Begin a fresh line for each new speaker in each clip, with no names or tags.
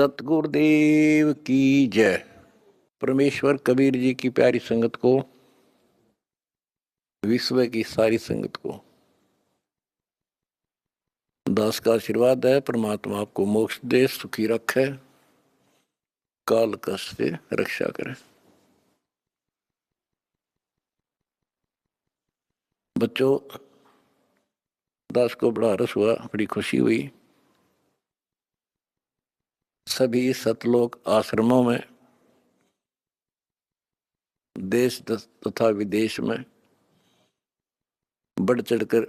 सतगुरुदेव की जय। परमेश्वर कबीर जी की प्यारी संगत को, विश्व की सारी संगत को दास का आशीर्वाद है। परमात्मा आपको मोक्ष दे, सुखी रखे, काल कष्ट से रक्षा करे। बच्चों, दास को बड़ा रस हुआ, बड़ी खुशी हुई। सभी सतलोक आश्रमों में, देश तथा विदेश में बढ़ चढ़कर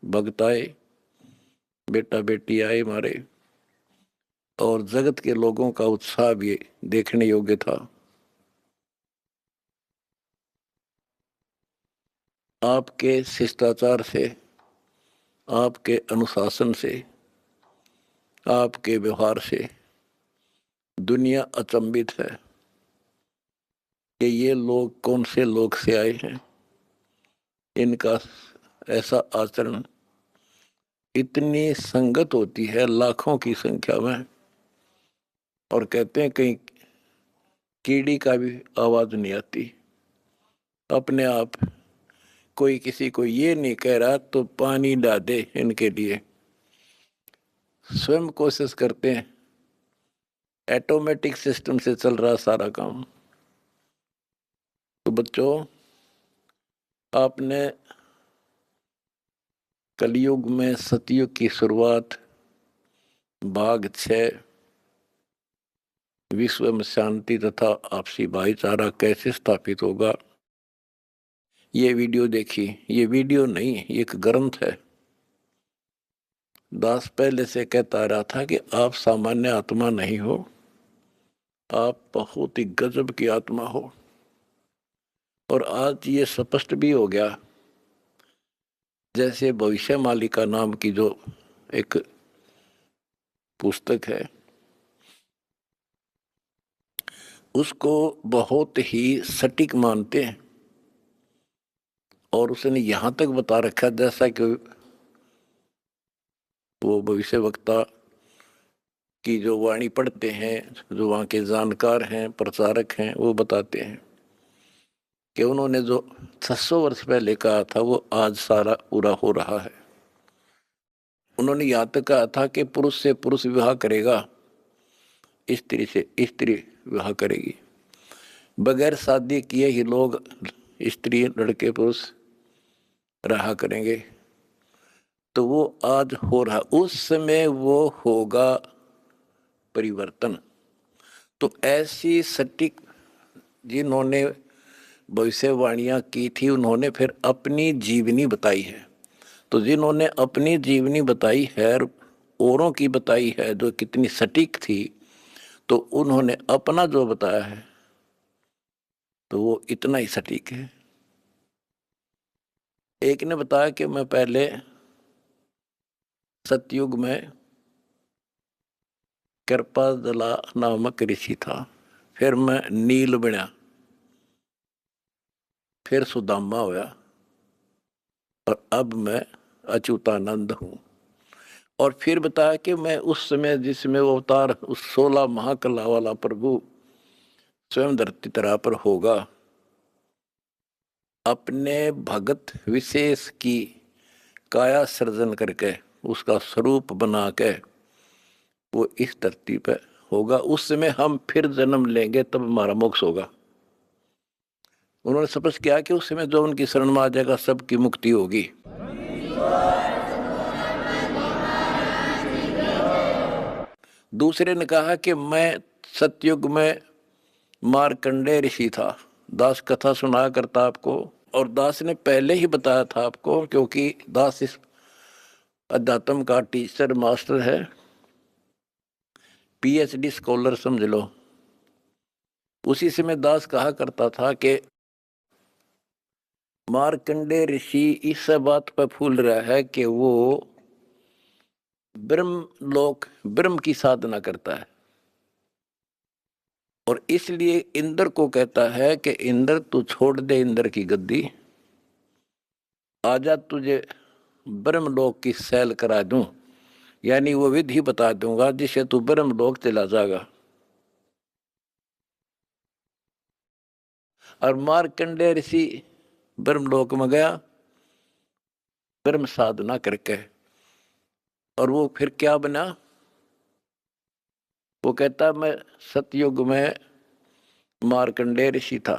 भक्त आए, बेटा बेटी आए हमारे, और जगत के लोगों का उत्साह भी देखने योग्य था। आपके शिष्टाचार से, आपके अनुशासन से, आपके व्यवहार से दुनिया अचंभित है कि ये लोग कौन से लोग से आए हैं। इनका ऐसा आचरण, इतनी संगत होती है लाखों की संख्या में, और कहते हैं कहीं कीड़ी का भी आवाज नहीं आती। अपने आप कोई किसी को ये नहीं कह रहा तो पानी डाल दे, इनके लिए स्वयं कोशिश करते हैं। ऑटोमेटिक सिस्टम से चल रहा सारा काम। तो बच्चों, आपने कलयुग में सतयुग की शुरुआत, भाग 6, विश्व में शांति तथा आपसी भाईचारा कैसे स्थापित होगा, ये वीडियो देखी। ये वीडियो नहीं, ये एक ग्रंथ है। दास पहले से कहता रहा था कि आप सामान्य आत्मा नहीं हो, आप बहुत ही गजब की आत्मा हो। और आज ये स्पष्ट भी हो गया। जैसे भविष्य मालिका नाम की जो एक पुस्तक है, उसको बहुत ही सटीक मानते हैं, और उसने यहां तक बता रखा जैसा कि वो भविष्य वक्ता की जो वाणी पढ़ते हैं, जो वहाँ के जानकार हैं, प्रचारक हैं, वो बताते हैं कि उन्होंने जो 600 वर्ष पहले कहा था वो आज सारा पूरा हो रहा है। उन्होंने यहाँ तक कहा था कि पुरुष से पुरुष विवाह करेगा, स्त्री से स्त्री विवाह करेगी। बगैर शादी किए ही लोग, स्त्री लड़के पुरुष रहा करेंगे। तो वो आज हो रहा, उस समय वो होगा परिवर्तन। तो ऐसी सटीक जिन्होंने भविष्यवाणियां की थी, उन्होंने फिर अपनी जीवनी बताई है। तो जिन्होंने अपनी जीवनी बताई है, औरों की बताई है जो कितनी सटीक थी, तो उन्होंने अपना जो बताया है तो वो इतना ही सटीक है। एक ने बताया कि मैं पहले सतयुग में कृपाजला नामक ऋषि था, फिर मैं नील बना, फिर सुदामा होया, और अब मैं अच्युतानंद हूं। और फिर बताया कि मैं उस समय जिसमें वो अवतार, उस 16 महाकला वाला प्रभु स्वयं धरती तरह पर होगा, अपने भगत विशेष की काया सृजन करके, उसका स्वरूप बना के वो इस धरती पर होगा। उस समय हम फिर जन्म लेंगे, तब हमारा मोक्ष होगा। उन्होंने स्पष्ट किया कि उस समय जो उनकी शरण में आ जाएगा सबकी मुक्ति होगी। दूसरे ने कहा कि मैं सतयुग में मार्कंडेय ऋषि था। दास कथा सुनाया करता आपको, और दास ने पहले ही बताया था आपको, क्योंकि दास इस अध्यात्म का टीचर मास्टर है, पीएचडी स्कॉलर समझ लो। उसी समय दास कहा करता था कि मार्कंडेय ऋषि इस बात पर फूल रहा है कि वो ब्रह्म लोक, ब्रह्म की साधना करता है, और इसलिए इंद्र को कहता है कि इंद्र तू छोड़ दे इंद्र की गद्दी, आजा तुझे ब्रह्मलोक की सैल करा दूं। यानी वो विधि बता दूंगा जिससे तू ब्रह्मलोक चला जाएगा। और मार्कंडेय ऋषि ब्रह्मलोक में गया ब्रह्म साधना करके, और वो फिर क्या बना? वो कहता मैं सतयुग में मार्कंडेय ऋषि था,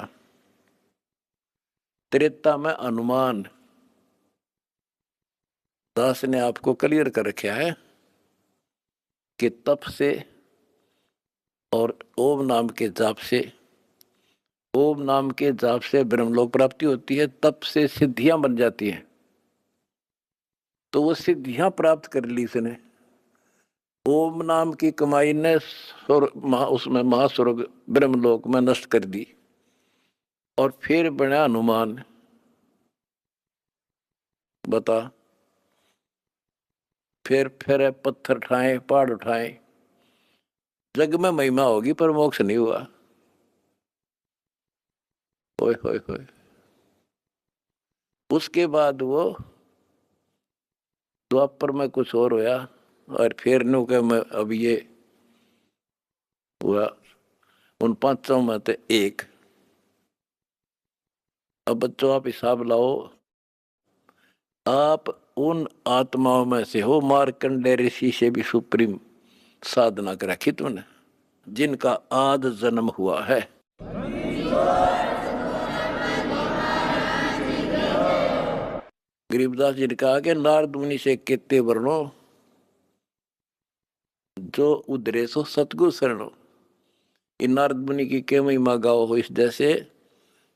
त्रेता में हनुमान। दास ने आपको क्लियर कर रखा है कि तप से और ओम नाम के जाप से, ओम नाम के जाप से ब्रह्मलोक प्राप्ति होती है, तप से सिद्धियां बन जाती हैं। तो वो सिद्धियां प्राप्त कर ली इसने। ओम नाम की कमाई ने उसमें महास्वर्ग ब्रह्मलोक में नष्ट कर दी, और फिर बना हनुमान। बता, फिर पत्थर उठाए, पहाड़ उठाए, जग में महिमा होगी पर मोक्ष नहीं हुआ। होय होय होय। उसके बाद वो द्वापर में कुछ और होया, और फिर नु के मैं अब ये हुआ उन पांचों में से एक। अब बच्चों आप हिसाब लाओ, आप उन आत्माओं में से हो मार्कंडेय ऋषि से भी सुप्रीम साधना कर रखी तुमने, जिनका आद जन्म हुआ है। गरीबदास जी ने कहा कि नारद मुनि से केते वर्णो जो उधरे सो सतगुरु शरणो। इन नारद मुनि की के महिमा गाओ हो इस जैसे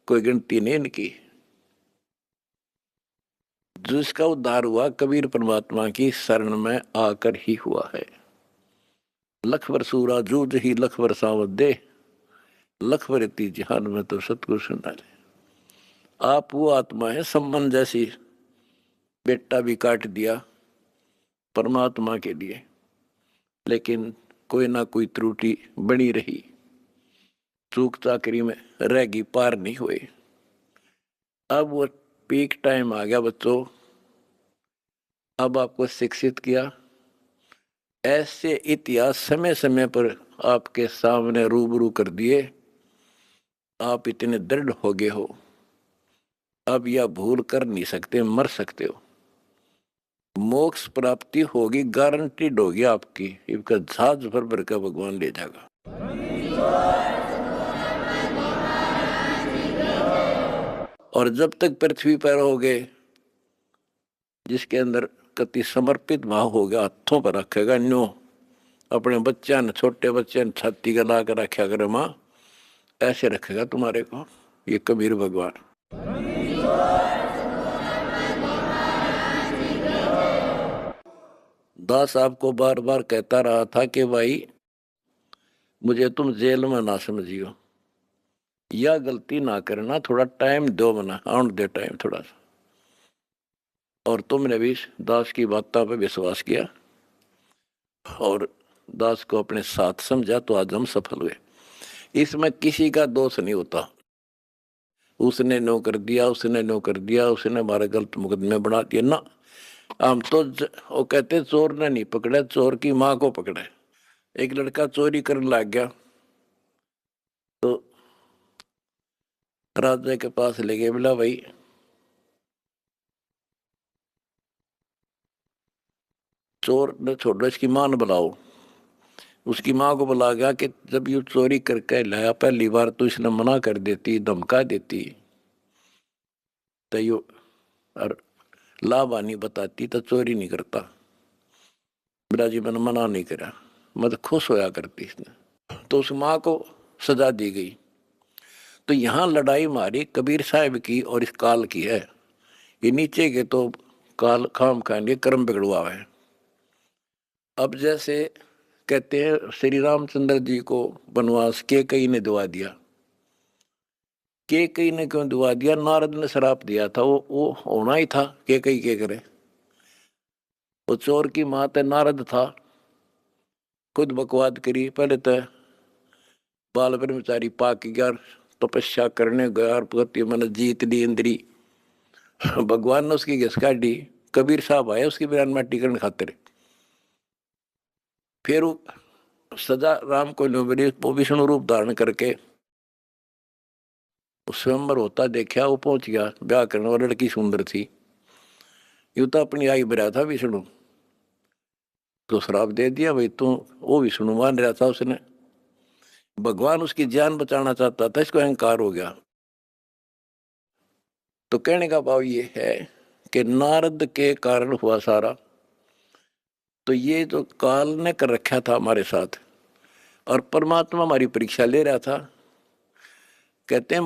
कोई गिनती नहीं इनकी। जिसका उद्धार हुआ कबीर परमात्मा की शरण में आकर ही हुआ है। लख वर सूरा जूझ ही लख वर सावत दे, लख वर इति जहान में तो सतगुरु सुनाले। आप वो आत्मा है संबंध जैसी, बेटा भी काट दिया परमात्मा के लिए, लेकिन कोई ना कोई त्रुटि बनी रही, चूक चाकरी में रहेगी, पार नहीं हुए। अब वो पीक टाइम आ गया बच्चों, अब आपको शिक्षित किया। ऐसे इतिहास समय समय पर आपके सामने रूबरू कर दिए, आप इतने दृढ़ हो गए हो, अब यह भूल कर नहीं सकते, मर सकते हो। मोक्ष प्राप्ति होगी, गारंटीड होगी आपकी, इसका जहाज भर भर का भगवान ले जाएगा। और जब तक पृथ्वी पर रहोगे, जिसके अंदर कति समर्पित भाव हो गया, हाथों पर रखेगा न्यो अपने बच्चा ने, छोटे बच्चे ने छाती का ला कर रखा करे माँ, ऐसे रखेगा तुम्हारे को ये कबीर भगवान। दास आपको बार बार कहता रहा था कि भाई मुझे तुम जेल में ना समझियो, या गलती ना करना, थोड़ा टाइम दो, मना आउट दे टाइम थोड़ा सा। और तुमने भी दास की बातों पर विश्वास किया और दास को अपने साथ समझा, तो आज हम सफल हुए। इसमें किसी का दोष नहीं होता, उसने नो कर दिया, उसने नो कर दिया, उसने हमारे गलत मुकदमे बना दिया ना। हम तो वो कहते चोर ने नहीं पकड़ा, चोर की माँ को पकड़ा। एक लड़का चोरी करने लग गया, तो राजा के पास ले गए, बोला भाई चोर ने छोड़ो, इसकी मां ने बुलाओ। उसकी माँ को बुला गया कि जब ये चोरी करके लाया, पहली बार तो इसने मना कर देती, धमका देती, तो यो और लाभानी बताती तो चोरी नहीं करता। बिराजी मैंने मना नहीं करा, मत खुश होया करती इसने। तो उस माँ को सजा दी गई। तो यहाँ लड़ाई मारी कबीर साहब की और इस काल की है। ये नीचे के तो काल खाम खाएंगे, कर्म बिगड़वा है। अब जैसे कहते हैं श्री रामचंद्र जी को वनवास के कई ने दुआ दिया, के कई ने क्यों दुआ दिया? नारद ने श्राप दिया था, वो होना ही था, के कई के करे। वो चोर की मात नारद था, खुद बकवाद करी। पहले तो बाल ब्रह्मचारी पाक गया, तपस्या करने गया, प्रति मन जीत ली इंद्री। भगवान ने उसकी घिस काटी। कबीर साहब आए उसकी बयान में टिकन खातिर, फिर सजा राम को मिली, वो विष्णु रूप धारण करके स्वयंवर होता देखा, वो पहुंच गया ब्याह करने वाली लड़की सुंदर थी, यूं तो अपनी आई बरा था विष्णु, तो श्राप दे दिया भाई तू, वो विष्णु मान रहा था उसने, भगवान उसकी जान बचाना चाहता था, इसको अहंकार हो गया। तो कहने का भाव ये है कि नारद के कारण हुआ सारा, तो ये तो काल ने कर रखा था हमारे साथ, और परमात्मा हमारी परीक्षा ले रहा था। कहते हैं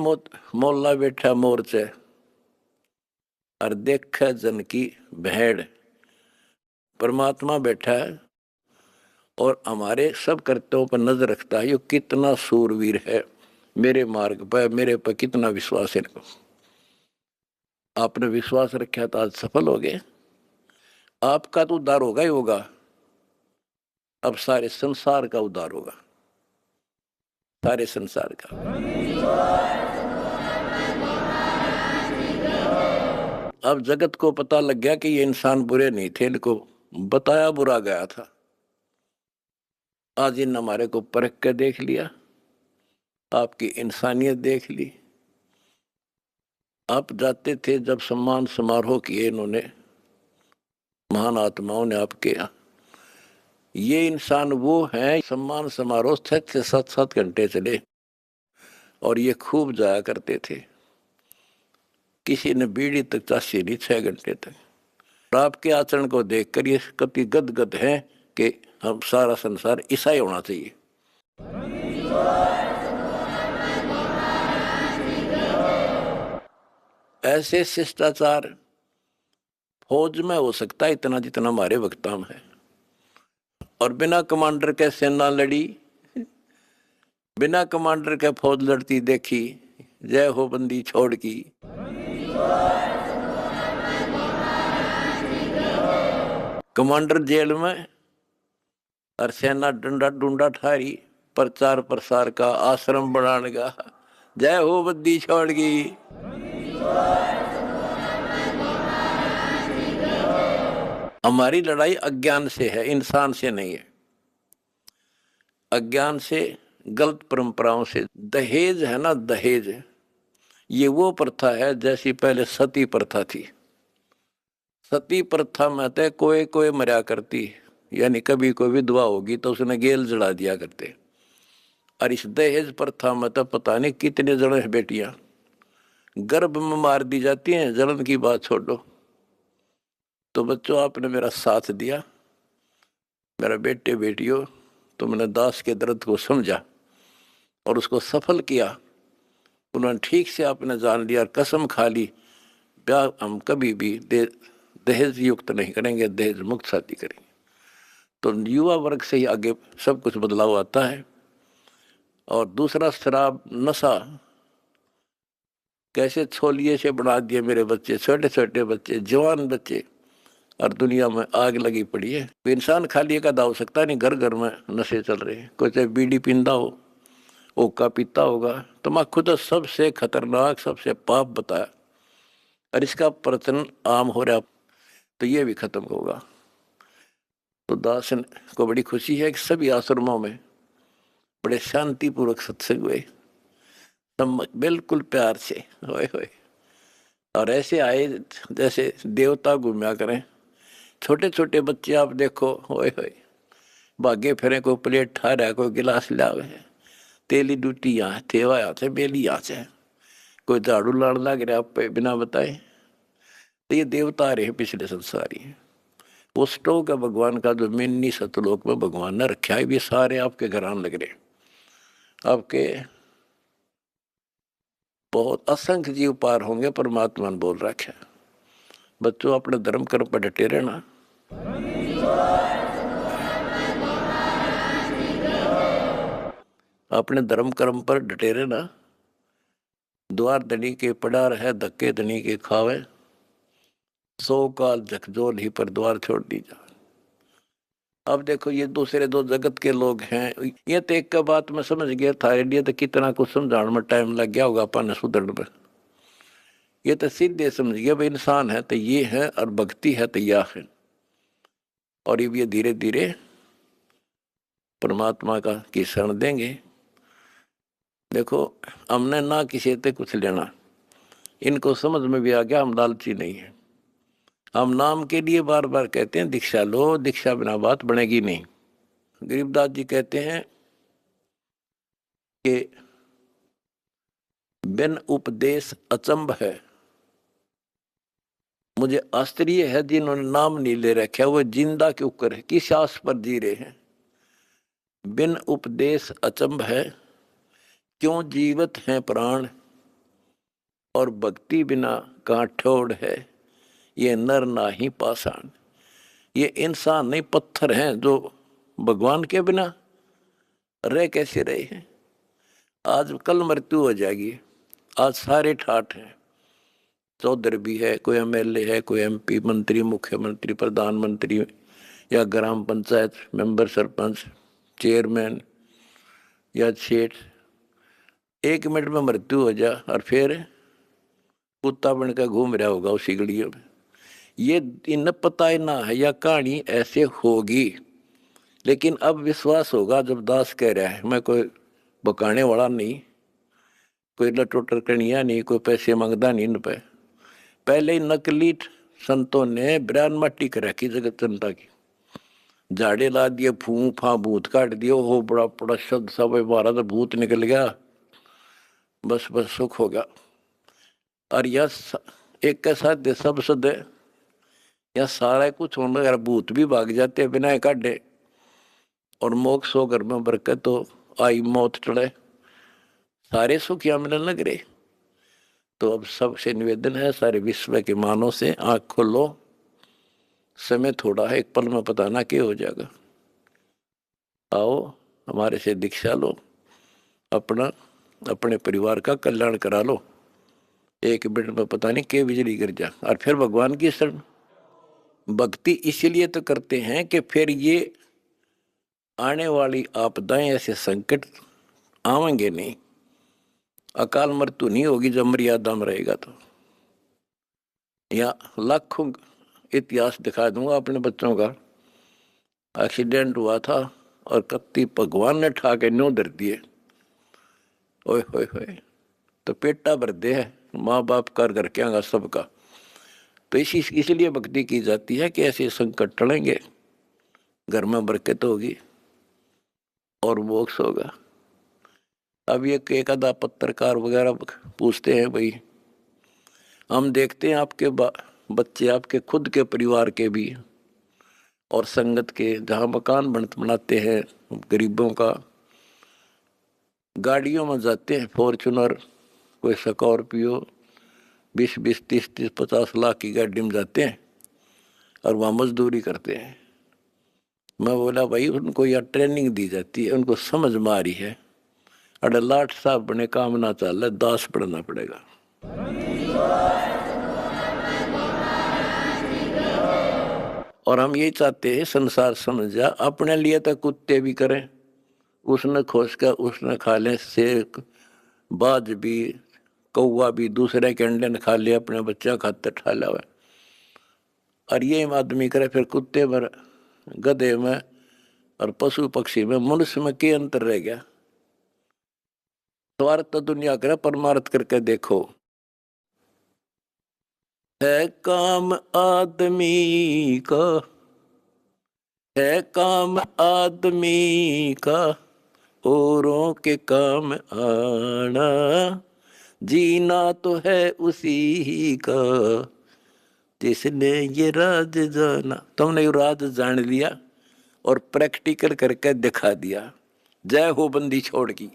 मोल्ला बैठा मोर्चे और देख जन की भेड़, परमात्मा बैठा है और हमारे सब कर्तव्यों पर नजर रखता है, ये कितना सूरवीर है, मेरे मार्ग पर मेरे पर कितना विश्वास है इनको। आपने विश्वास रखा तो आज सफल हो गए, आपका तो उद्धार होगा ही होगा, अब सारे संसार का उद्धार होगा, सारे संसार का। अब जगत को पता लग गया कि ये इंसान बुरे नहीं थे, इनको बताया बुरा गया था, आज इन हमारे को परख कर देख लिया, आपकी इंसानियत देख ली। आप जाते थे जब सम्मान समारोह किए इन्होंने, महान आत्माओं ने आपके यहाँ, ये इंसान वो हैं, सम्मान समारोह 6 से 7 घंटे चले और ये खूब जाया करते थे, किसी ने बीड़ी तक चाशी नहीं 6 घंटे तक। और आपके आचरण को देखकर ये कति गदगद है कि हम सारा संसार ईसाई होना चाहिए। ऐसे शिष्टाचार फौज में हो सकता है इतना जितना हमारे वक्ता में है, और बिना कमांडर के सेना लड़ी, बिना कमांडर के फौज लड़ती देखी, जय हो बंदी छोड़ की। कमांडर जेल में और सेना डंडा डूंडा ठारी, प्रचार प्रसार का आश्रम बनाने का, जय हो बंदी छोड़ की। हमारी लड़ाई अज्ञान से है, इंसान से नहीं है, अज्ञान से, गलत परंपराओं से। दहेज है ना, दहेज, ये वो प्रथा है जैसी पहले सती प्रथा थी। सती प्रथा में तो कोई कोई मरा करती, यानी कभी कोई विधवा होगी तो उसने गेल जला दिया करते, और इस दहेज प्रथा में तो पता नहीं कितने जने बेटियां गर्भ में मार दी जाती हैं, जलन की बात छोड़ो। तो बच्चों, आपने मेरा साथ दिया, मेरा बेटे बेटियों, तुमने दास के दर्द को समझा और उसको सफल किया, उन्होंने ठीक से आपने जान लिया और कसम खा ली, ब्याह हम कभी भी दहेज युक्त नहीं करेंगे, दहेज मुक्त शादी करेंगे। तो युवा वर्ग से ही आगे सब कुछ बदलाव आता है। और दूसरा, शराब नशा कैसे छोलिए से बना दिए मेरे बच्चे, छोटे छोटे बच्चे, जवान बच्चे, और दुनिया में आग लगी पड़ी है। तो इंसान खाली एक आधा हो सकता नहीं, घर घर में नशे चल रहे हैं, कोई चाहे बीड़ी पींदा हो, ओका पीता होगा, तम्बाकू तो सबसे खतरनाक, सबसे पाप बताया, और इसका प्रचलन आम हो रहा, तो ये भी खत्म होगा। तो दास को बड़ी खुशी है कि सभी आश्रमों में बड़े शांतिपूर्वक सत्संग हुए, बिल्कुल प्यार से, होए होए, और ऐसे आए जैसे देवता घूमया करें। छोटे छोटे बच्चे आप देखो, होए होए, भागे फिरे, कोई प्लेट ठा रहा है, कोई गिलास लावे, तेली डूटी यहाँ थेवा यहाँ से बेली यहाँ से, कोई झाड़ू लाड़ लग रहा पे बिना बताए। तो ये देवता रहे पिछले संसारी, वो स्टोक है भगवान का, जो मिन्नी सतलोक में भगवान ने रखा है, ये सारे आपके घर आने लग रहे, आपके बहुत असंख्य जीव पार होंगे, परमात्मा ने बोल रखा है। बच्चों, अपने धर्म कर्म पर डटे रहना। अपने धर्म कर्म पर डटे रहना। द्वार धनी के पड़ा रहे, धक्के धनी के खावे, 100 काल झकझोल ही पर द्वार छोड़ दी जा। अब देखो, ये दूसरे दो जगत के लोग हैं, ये तो एक का बात मैं समझ गया था, इंडिया तो कितना कुछ समझाने में टाइम लग गया होगा अपन सुधरने में। ये तो सीधे समझ गया भाई, इंसान है तो ये है, और भक्ति है तो यह है, और ये धीरे धीरे परमात्मा का की शरण देंगे। देखो, हमने ना किसी से कुछ लेना, इनको समझ में भी आ गया हम लालची नहीं है। हम नाम के लिए बार बार कहते हैं दीक्षा लो, दीक्षा बिना बात बनेगी नहीं। गरीबदास जी कहते हैं कि बिन उपदेश अचंभ है। मुझे आश्चर्य है जिन्होंने नाम नहीं ले रखा वो जिंदा क्यों करे, किस आस पर जी रहे हैं। बिन उपदेश अचंभ है, क्यों जीवित हैं प्राण, और भक्ति बिना कहाँ ठोड़ है, ये नर नाही पाषाण। ये इंसान नहीं, पत्थर हैं जो भगवान के बिना रह कैसे रहे हैं। आज कल मृत्यु हो जाएगी, आज सारे ठाठ हैं। चौधरी भी है, कोई एमएलए है, कोई एमपी, मंत्री, मुख्यमंत्री, प्रधानमंत्री, या ग्राम पंचायत मेंबर, सरपंच, चेयरमैन या सेठ। 1 मिनट में मृत्यु हो जा और फिर कुत्ता बनकर घूम रहा होगा उसी गलियों में। ये इन पता ही ना है या कहानी ऐसे होगी, लेकिन अब विश्वास होगा जब दास कह रहा है। मैं कोई बकाने वाला नहीं, कोई लटोटर कनिया नहीं, कोई पैसे मांगता नहीं इन पे। पहले ही नकली संतों ने ब्रान मट्टी कर रखी जगत जनता की, झाड़े ला दिए, फू फा भूत काट दिए, हो बड़ा बड़ा शब्द सब बारह तो भूत निकल गया, बस बस सुख होगा। और यह एक के साथ सब सद या सारा कुछ होने अगर भूत भी भाग जाते बिना काटे, और मोक्ष हो घर में बरकत तो आई, मौत टले, सारे सुख यहाँ मिलने लग रहे। तो अब सबसे निवेदन है, सारे विश्व के मानव से आंख खोलो, समय थोड़ा है, एक पल में पता ना क्या हो जाएगा। आओ हमारे से दीक्षा लो, अपना अपने परिवार का कल्याण करा लो। 1 मिनट में पता नहीं क्या बिजली गिर जा, और फिर भगवान की शरण। भक्ति इसलिए तो करते हैं कि फिर ये आने वाली आपदाएं, ऐसे संकट आवेंगे नहीं, अकाल मृत्यु नहीं होगी जब मर्यादा में रहेगा। तो या लाखों इतिहास दिखा दूंगा अपने बच्चों का। एक्सीडेंट हुआ था और कत्ती भगवान ने ठा के न्यों धर दिए, ओए होए होए, तो पेटा भर दे है माँ बाप कर घर के आगा सबका। तो इसलिए भक्ति की जाती है कि ऐसे संकट टलेंगे, घर में बरकत होगी और मोक्ष होगा। अब ये एक आधा पत्रकार वगैरह पूछते हैं, भाई हम देखते हैं आपके बच्चे आपके खुद के परिवार के भी और संगत के, जहाँ मकान बनाते हैं गरीबों का, गाड़ियों में जाते हैं, फॉर्चुनर, कोई स्कॉर्पियो, 20-20, 30-30, 50 लाख की गाड़ी में जाते हैं और वहाँ मजदूरी करते हैं। मैं बोला भाई उनको यह ट्रेनिंग दी जाती है, उनको समझ में आ रही है, अरे लाट साहब बने काम ना चल रहा, दास पढ़ना पड़ेगा। और हम यही चाहते हैं संसार समझ जा, अपने लिए तो कुत्ते भी करें, उसने खोज कर उसने खा ले, शेर बाज भी, कौवा भी दूसरे के अंडे ने खा लिया, अपने बच्चा खाते ठा लावे। और ये आदमी करे फिर कुत्ते में, गधे में और पशु पक्षी में, मनुष्य में क्या अंतर रह गया। स्वार्थ तो दुनिया करे, परमार्थ करके देखो। है काम आदमी का, है काम आदमी का, औरों के काम आना, जीना तो है उसी का जिसने ये राज जाना। तुमने ये राज जान लिया और प्रैक्टिकल करके दिखा दिया। जय हो बंदी छोड़ की।